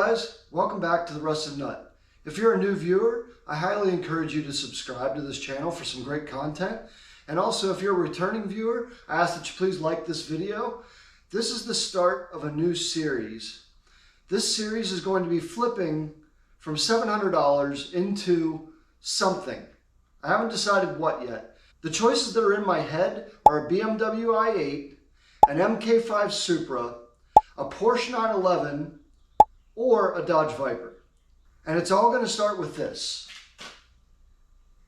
guys, welcome back to The Rusted Nut. If you're a new viewer, I highly encourage you to subscribe to this channel for some great content. And also, if you're a returning viewer, I ask that you please like this video. This is the start of a new series. This series is going to be flipping from $700 into something. I haven't decided what yet. The choices that are in my head are a BMW i8, an MK5 Supra, a Porsche 911, or a Dodge Viper. And it's all going to start with this.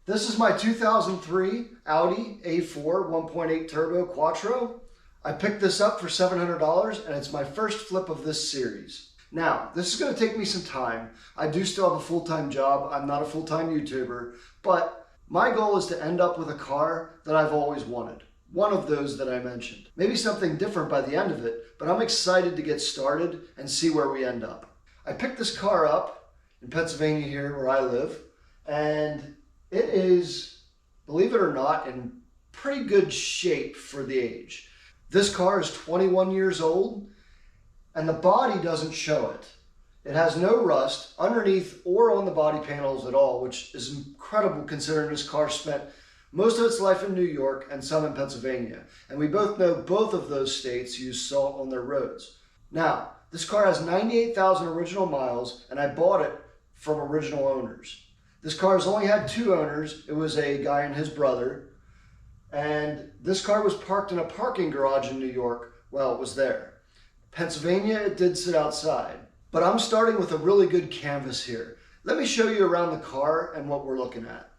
This is my 2003 Audi A4 1.8 Turbo Quattro. I picked this up for $700 and it's my first flip of this series. Now, this is going to take me some time. I do still have a full-time job. I'm not a full-time YouTuber, but my goal is to end up with a car that I've always wanted. One of those that I mentioned. Maybe something different by the end of it, but I'm excited to get started and see where we end up. I picked this car up in Pennsylvania here where I live, and it is, believe it or not, in pretty good shape for the age. This car is 21 years old, and the body doesn't show it. It has no rust underneath or on the body panels at all, which is incredible considering this car spent most of its life in New York and some in Pennsylvania. And we both know both of those states use salt on their roads. Now, this car has 98,000 original miles, and I bought it from original owners. This car has only had two owners. It was a guy and his brother. And this car was parked in a parking garage in New York while it was there. Pennsylvania, it did sit outside. But I'm starting with a really good canvas here. Let me show you around the car and what we're looking at.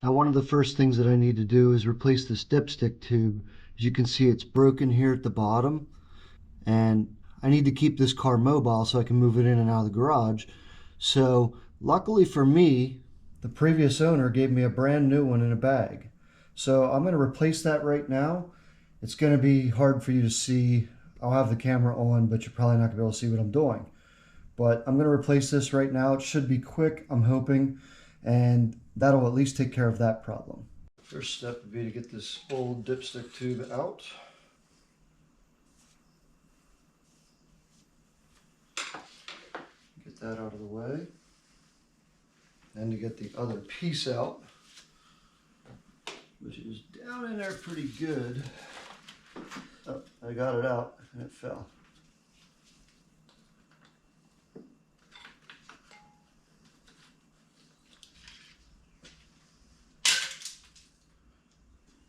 Now, one of the first things that I need to do is replace this dipstick tube. As you can see, it's broken here at the bottom, and I need to keep this car mobile so I can move it in and out of the garage. So luckily for me, the previous owner gave me a brand new one in a bag. So I'm going to replace that right now. It's going to be hard for you to see. I'll have the camera on, but you're probably not going to be able to see what I'm doing. But I'm going to replace this right now. It should be quick, I'm hoping, and that'll at least take care of that problem. First step would be to get this old dipstick tube out. Get that out of the way. And to get the other piece out, which is down in there pretty good. Oh, I got it out and it fell.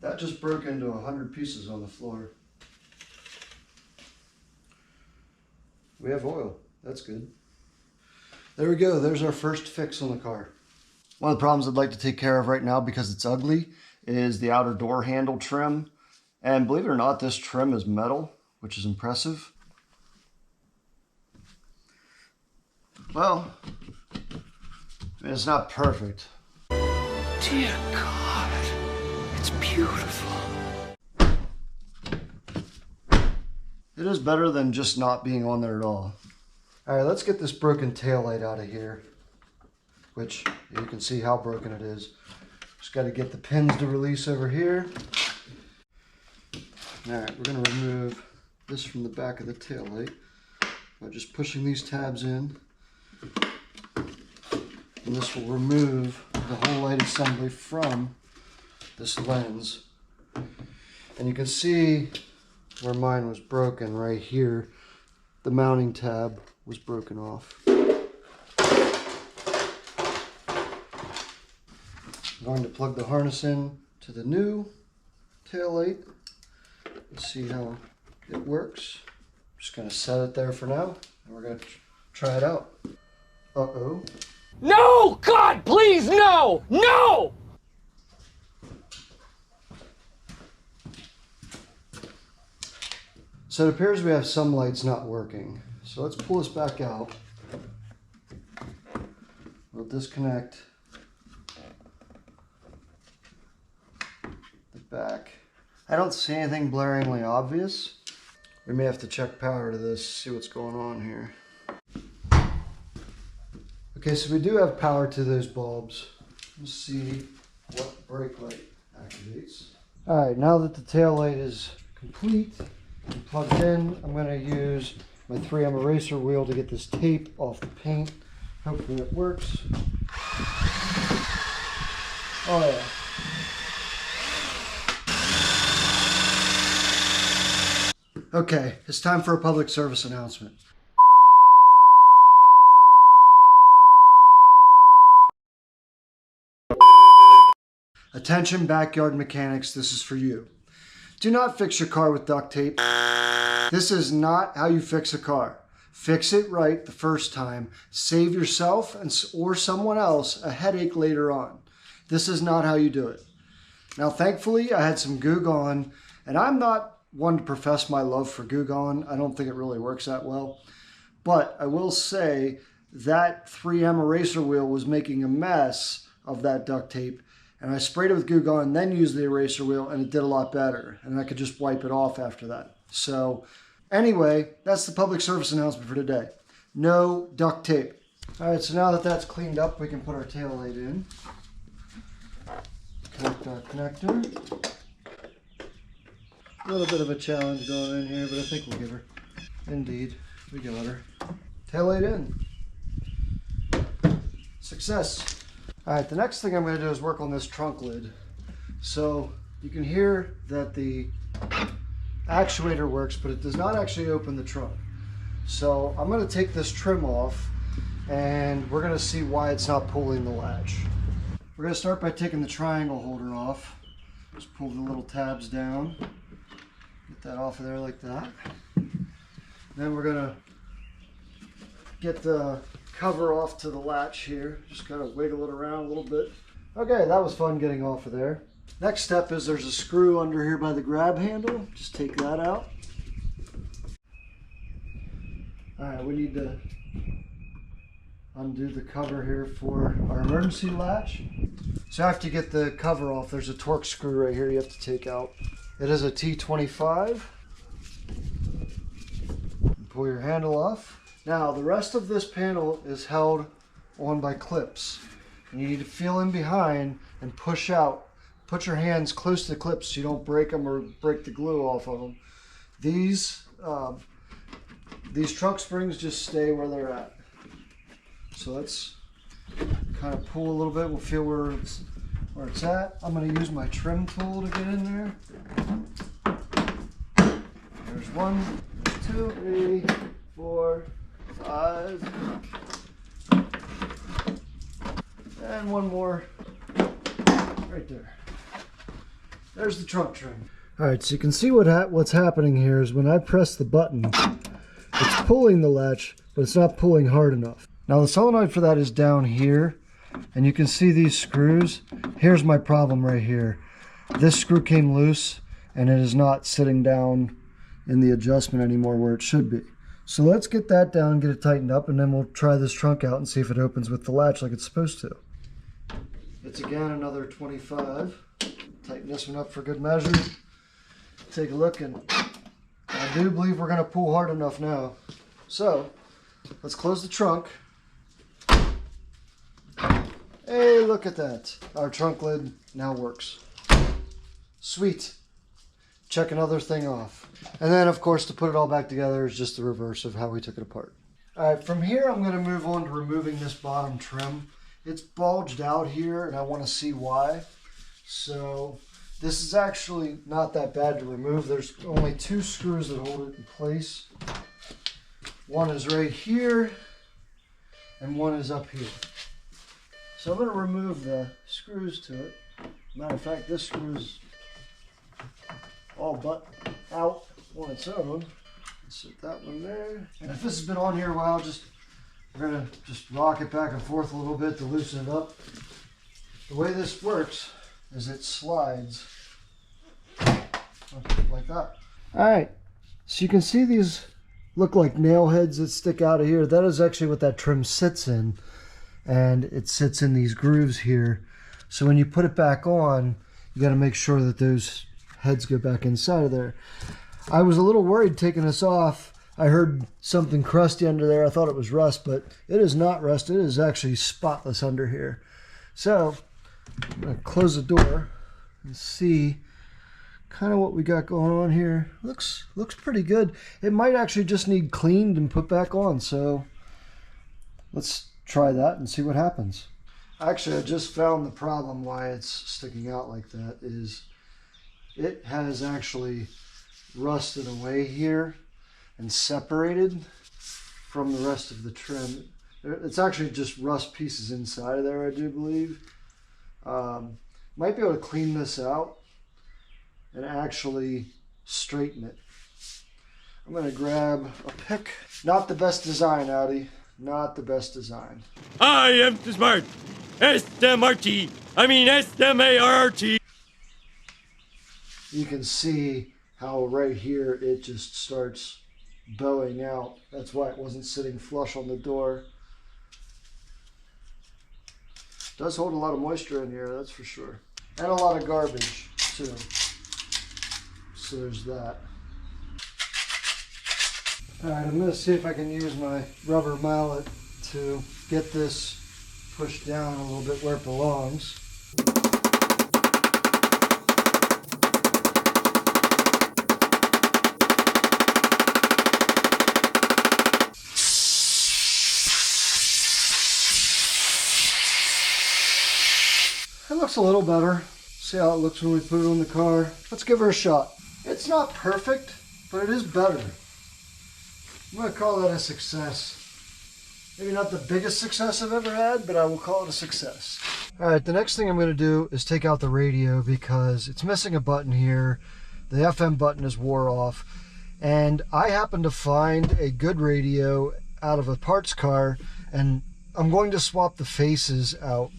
That just broke into 100 pieces on the floor. We have oil. That's good. There we go. There's our first fix on the car. One of the problems I'd like to take care of right now, because it's ugly, is the outer door handle trim. And believe it or not, this trim is metal, which is impressive. Well, it's not perfect. Dear God. It's beautiful. It is better than just not being on there at all. All right, let's get this broken taillight out of here, which you can see how broken it is. Just got to get the pins to release over here. All right, we're going to remove this from the back of the taillight by just pushing these tabs in. And this will remove the whole light assembly from this lens. And you can see where mine was broken right here. The mounting tab was broken off. I'm going to plug the harness in to the new taillight and see how it works. I'm just going to set it there for now, and we're going to try it out. Uh-oh. No! God, please, no! No! So it appears we have some lights not working. So let's pull this back out. We'll disconnect the back. I don't see anything blaringly obvious. We may have to check power to this, see what's going on here. Okay, so we do have power to those bulbs. Let's see what brake light activates. All right, now that the tail light is complete and plugged in, I'm going to use my 3M eraser wheel to get this tape off the paint. Hopefully it works. Oh yeah. Okay, it's time for a public service announcement. Attention backyard mechanics, this is for you. Do not fix your car with duct tape. This is not how you fix a car. Fix it right the first time. Save yourself or someone else a headache later on. This is not how you do it. Now, thankfully, I had some Goo Gone, and I'm not one to profess my love for Goo Gone. I don't think it really works that well. But I will say that 3M eraser wheel was making a mess of that duct tape, and I sprayed it with Goo Gone and then used the eraser wheel, and it did a lot better. And I could just wipe it off after that. So anyway, that's the public service announcement for today. No duct tape. All right, so now that that's cleaned up, we can put our tail light in. Connect our connector. A little bit of a challenge going in here, but I think we'll give her. Indeed, we got her. Tail light in. Success. All right, the next thing I'm going to do is work on this trunk lid. So you can hear that the actuator works, but it does not actually open the trunk. So I'm going to take this trim off, and we're going to see why it's not pulling the latch. We're going to start by taking the triangle holder off. Just pull the little tabs down. Get that off of there like that. Then we're going to get the cover off to the latch here. Just kind of wiggle it around a little bit. Okay, that was fun getting off of there. Next step is there's a screw under here by the grab handle. Just take that out. All right, we need to undo the cover here for our emergency latch. So after you get the cover off, there's a Torx screw right here you have to take out. It is a T25. Pull your handle off. Now the rest of this panel is held on by clips. And you need to feel in behind and push out. Put your hands close to the clips so you don't break them or break the glue off of them. These trunk springs just stay where they're at. So let's kind of pull a little bit. We'll feel where it's at. I'm going to use my trim tool to get in there. There's 1, 2, 3, 4, 5, and one more right there. There's the trunk trim. All right, so you can see what's happening here is when I press the button, it's pulling the latch, but it's not pulling hard enough. Now the solenoid for that is down here, and you can see these screws. Here's my problem right here. This screw came loose, and it is not sitting down in the adjustment anymore where it should be. So let's get that down, get it tightened up, and then we'll try this trunk out and see if it opens with the latch like it's supposed to. It's again another 25. Tighten this one up for good measure. Take a look, and I do believe we're going to pull hard enough now. So let's close the trunk. Hey, look at that. Our trunk lid now works. Sweet. Check another thing off. And then, of course, to put it all back together is just the reverse of how we took it apart. All right, from here, I'm going to move on to removing this bottom trim. It's bulged out here, and I want to see why. So this is actually not that bad to remove. There's only 2 screws that hold it in place. One is right here, and one is up here. So I'm going to remove the screws to it. Matter of fact, this screw's all but out on its own. Set that one there. And if this has been on here a while, we're going to just rock it back and forth a little bit to loosen it up. The way this works is it slides like that. Alright, so you can see these look like nail heads that stick out of here. That is actually what that trim sits in. And it sits in these grooves here. So when you put it back on, you got to make sure that those heads go back inside of there. I was a little worried taking this off. I heard something crusty under there. I thought it was rust, but it is not rust. It is actually spotless under here. So I'm going to close the door and see kind of what we got going on here. Looks pretty good. It might actually just need cleaned and put back on. So let's try that and see what happens. Actually, I just found the problem why it's sticking out like that is it has actually rusted away here and separated from the rest of the trim. It's actually just rust pieces inside of there, I do believe. Might be able to clean this out and actually straighten it. I'm going to grab a pick. Not the best design, Audi. Not the best design. I am too smart. S-M-R-T. I mean S-M-A-R-T. You can see how right here it just starts bowing out. That's why it wasn't sitting flush on the door. It does hold a lot of moisture in here, that's for sure. And a lot of garbage, too. So there's that. Alright, I'm going to see if I can use my rubber mallet to get this pushed down a little bit where it belongs. It looks a little better. See how it looks when we put it on the car. Let's give her a shot. It's not perfect, but it is better. I'm going to call that a success. Maybe not the biggest success I've ever had, but I will call it a success. Alright, the next thing I'm going to do is take out the radio because it's missing a button here. The FM button is wore off. And I happened to find a good radio out of a parts car, and I'm going to swap the faces out.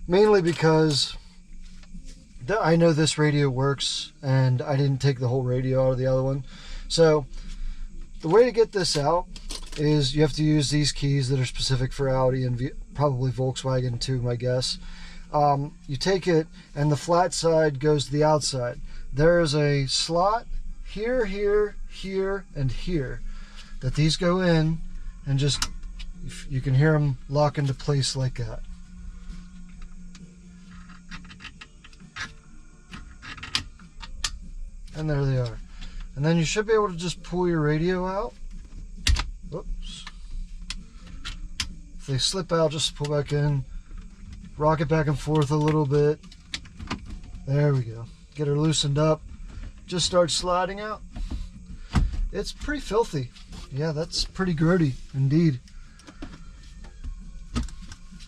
Mainly because I know this radio works, and I didn't take the whole radio out of the other one. So the way to get this out is you have to use these keys that are specific for Audi and probably Volkswagen too, my guess. You take it and the flat side goes to the outside. There is a slot here, here, here, and here that these go in, and just you can hear them lock into place like that. And there they are. And then you should be able to just pull your radio out. Whoops. If they slip out, just pull back in. Rock it back and forth a little bit. There we go. Get her loosened up. Just start sliding out. It's pretty filthy. Yeah, that's pretty grody indeed.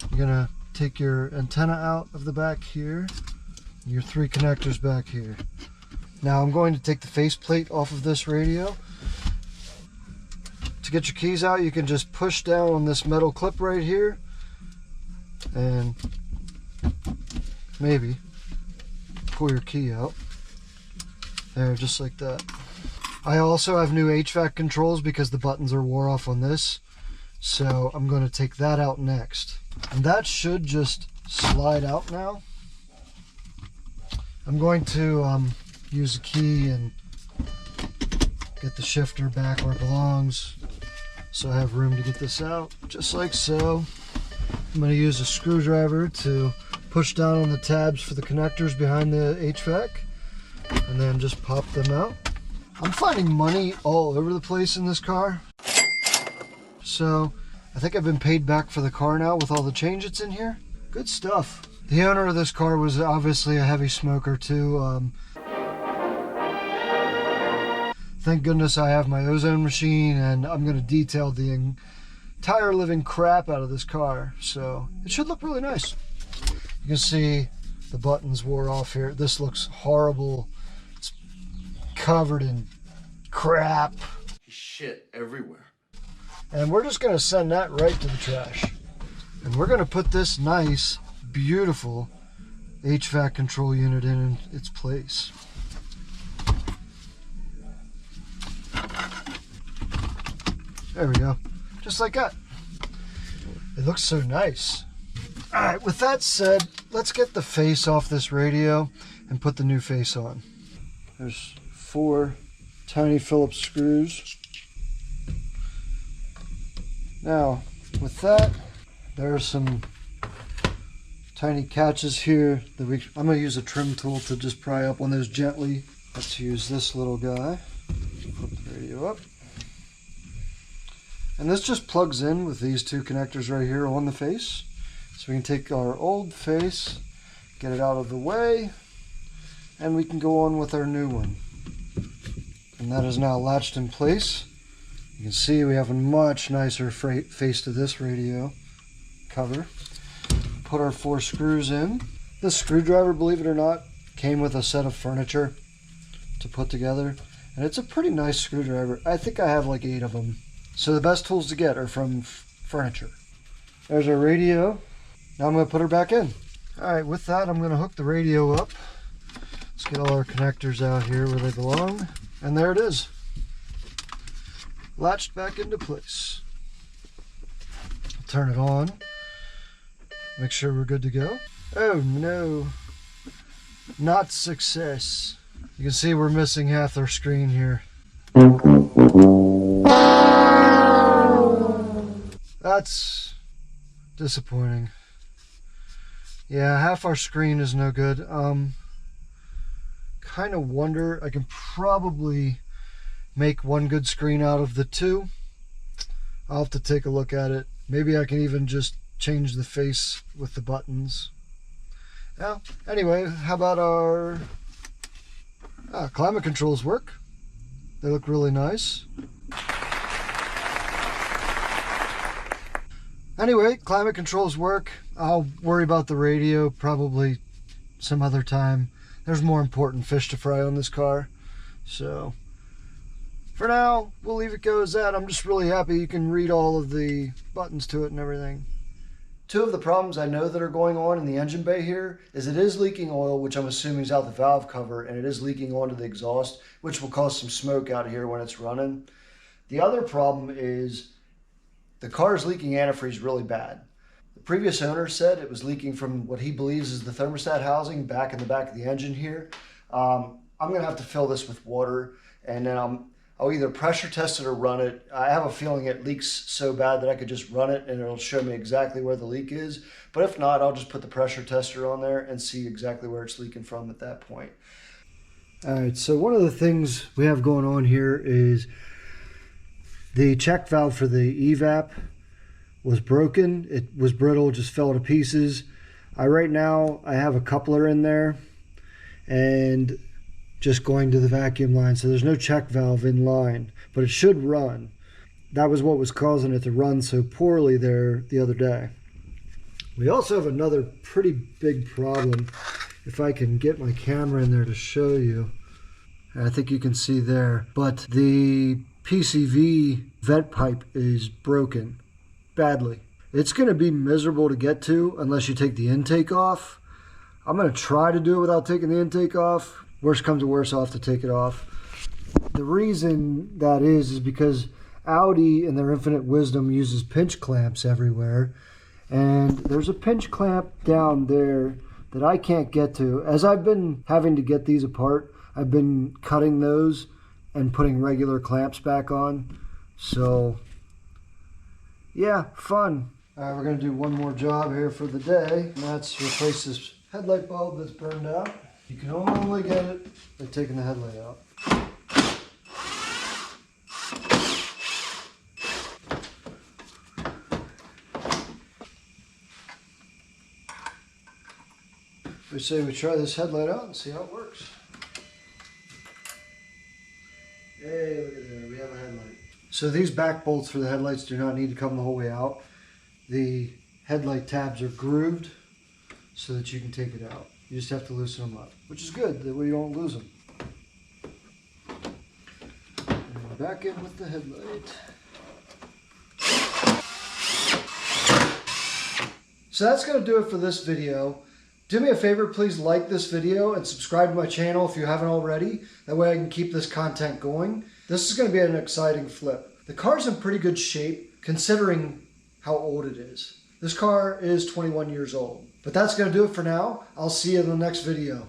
You're gonna take your antenna out of the back here. Your 3 connectors back here. Now I'm going to take the faceplate off of this radio. To get your keys out, you can just push down on this metal clip right here and maybe pull your key out. There, just like that. I also have new HVAC controls because the buttons are wore off on this. So I'm going to take that out next. And that should just slide out now. I'm going to use a key and get the shifter back where it belongs, so I have room to get this out, just like so. I'm going to use a screwdriver to push down on the tabs for the connectors behind the HVAC, and then just pop them out. I'm finding money all over the place in this car, so I think I've been paid back for the car now with all the change that's in here. Good stuff. The owner of this car was obviously a heavy smoker too. Thank goodness I have my ozone machine, and I'm going to detail the tire living crap out of this car, so it should look really nice. You can see the buttons wore off here. This looks horrible. It's covered in crap. Shit everywhere. And we're just gonna send that right to the trash. And we're gonna put this nice, beautiful HVAC control unit in its place. There we go. Just like that. It looks so nice. All right, with that said, let's get the face off this radio and put the new face on. There's 4 tiny Phillips screws. Now, with that, there are some tiny catches here that I'm going to use a trim tool to just pry up on those gently. Let's use this little guy. Flip the radio up. And this just plugs in with these 2 connectors right here on the face. So we can take our old face, get it out of the way, and we can go on with our new one. And that is now latched in place. You can see we have a much nicer face to this radio cover. Put our 4 screws in. This screwdriver, believe it or not, came with a set of furniture to put together. And it's a pretty nice screwdriver. I think I have like 8 of them. So the best tools to get are from furniture. There's our radio. Now I'm going to put her back in. Alright, with that I'm going to hook the radio up. Let's get all our connectors out here where they belong. And there it is. Latched back into place. Turn it on. Make sure we're good to go. Oh no. Not success. You can see we're missing half our screen here. That's disappointing. Yeah, half our screen is no good. Kind of wonder, I can probably make one good screen out of the 2. I'll have to take a look at it. Maybe I can even just change the face with the buttons. Well, anyway, how about our climate controls work? They look really nice. Anyway, climate controls work. I'll worry about the radio probably some other time. There's more important fish to fry on this car. So, for now, we'll leave it go as that. I'm just really happy you can read all of the buttons to it and everything. 2 of the problems I know that are going on in the engine bay here is it is leaking oil, which I'm assuming is out the valve cover, and it is leaking onto the exhaust, which will cause some smoke out here when it's running. The other problem is the car is leaking antifreeze really bad. The previous owner said it was leaking from what he believes is the thermostat housing back in the back of the engine here. I'm going to have to fill this with water, and then I'll either pressure test it or run it. I have a feeling it leaks so bad that I could just run it and it'll show me exactly where the leak is. But if not, I'll just put the pressure tester on there and see exactly where it's leaking from at that point. All right, so one of the things we have going on here is the check valve for the evap was broken. It was brittle, just fell to pieces. Right now I have a coupler in there and just going to the vacuum line, so there's no check valve in line, but it should run. That was what was causing it to run so poorly there the other day. We also have another pretty big problem. If I can get my camera in there to show you, I think you can see there, but the PCV vent pipe is broken badly. It's going to be miserable to get to unless you take the intake off. I'm going to try to do it without taking the intake off. Worst comes to worst, I'll have to take it off. The reason that is because Audi, in their infinite wisdom, uses pinch clamps everywhere. And there's a pinch clamp down there that I can't get to. As I've been having to get these apart, I've been cutting those and putting regular clamps back on. So, yeah, fun. All right, we're going to do one more job here for the day, and that's replace this headlight bulb that's burned out. You can only get it by taking the headlight out. We say we try this headlight out and see how it works. Hey, look at there, we have a headlight. So these back bolts for the headlights do not need to come the whole way out. The headlight tabs are grooved so that you can take it out. You just have to loosen them up, which is good, that way you don't lose them. And back in with the headlight. So that's going to do it for this video. Do me a favor, please like this video and subscribe to my channel if you haven't already. That way I can keep this content going. This is going to be an exciting flip. The car's in pretty good shape considering how old it is. This car is 21 years old. But that's going to do it for now. I'll see you in the next video.